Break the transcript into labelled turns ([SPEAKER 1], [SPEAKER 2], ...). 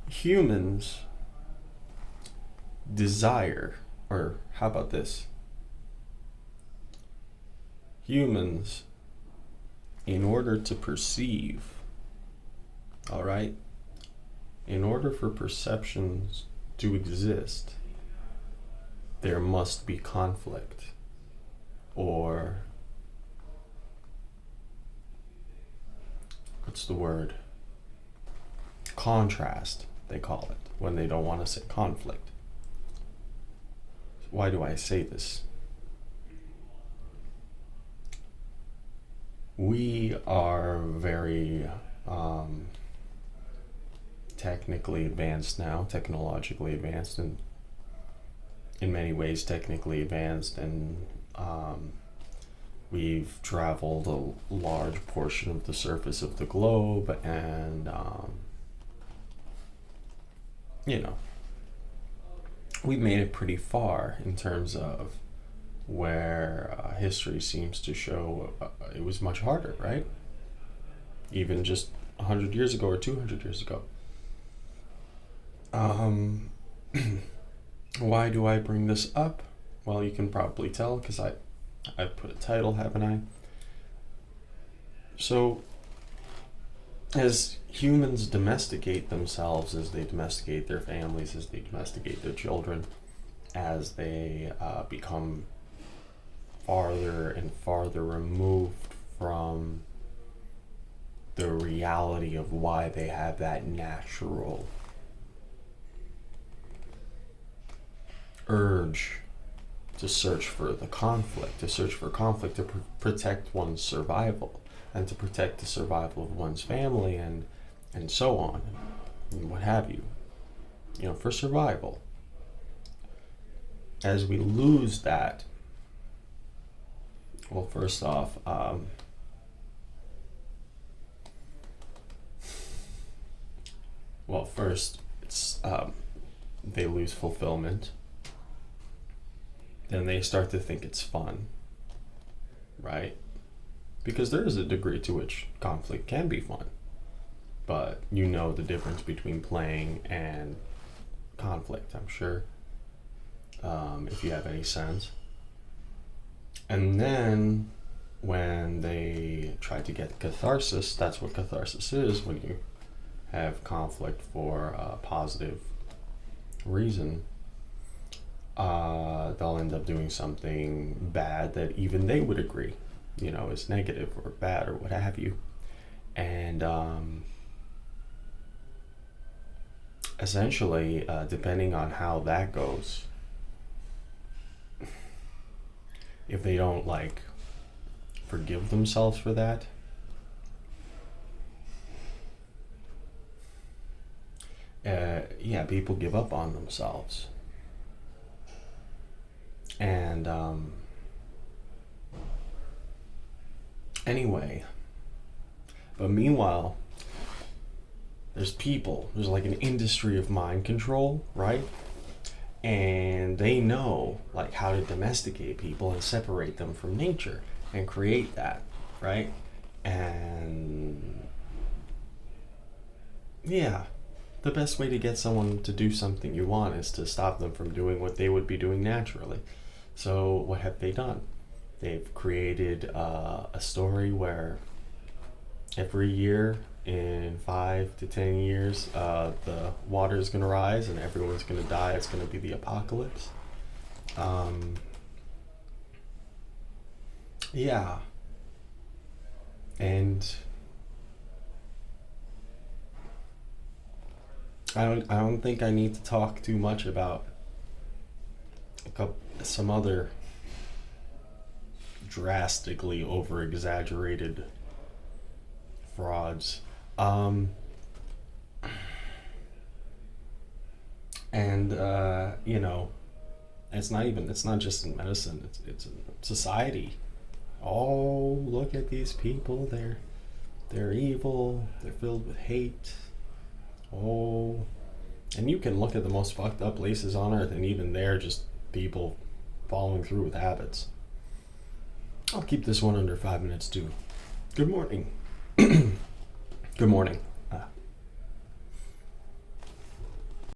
[SPEAKER 1] Humans desire, or how about this? Humans, in order to perceive, all right, in order for perceptions to exist, there must be conflict, or what's the word? Contrast, they call it, when they don't want to say conflict. Why do I say this? We are very technically advanced now, technologically advanced, and in many ways technically advanced, and we've traveled a large portion of the surface of the globe, and we've made it pretty far in terms of where history seems to show it was much harder, right? Even just 100 years ago or 200 years ago. Why do I bring this up? Well, you can probably tell because I put a title, haven't I? So, as humans domesticate themselves, as they domesticate their families, as they domesticate their children, as they become farther and farther removed from the reality of why they have that natural urge to search for the conflict, to protect one's survival, and to protect the survival of one's family, and so on, and what have you, for survival. As we lose that, well, first off, it's they lose fulfillment. Then they start to think it's fun, right? Because there is a degree to which conflict can be fun, but you know the difference between playing and conflict, I'm sure, if you have any sense. And then when they try to get catharsis, that's what catharsis is, when you have conflict for a positive reason, they'll end up doing something bad that even they would agree, is negative or bad or what have you. And essentially, depending on how that goes, if they don't forgive themselves for that, people give up on themselves. And anyway, but meanwhile, there's like an industry of mind control, right? And they know how to domesticate people and separate them from nature and create that, right? And the best way to get someone to do something you want is to stop them from doing what they would be doing naturally. So what have they done? They've created a story where every year in 5 to 10 years, the water is going to rise and everyone's going to die. It's going to be the apocalypse. And I don't think I need to talk too much about some other drastically over-exaggerated frauds. It's not just in medicine, it's in society. Oh, look at these people, they're evil, they're filled with hate. Oh, and you can look at the most fucked up places on earth, and even they're just people following through with habits. I'll keep this one under 5 minutes too. Good morning. Good morning.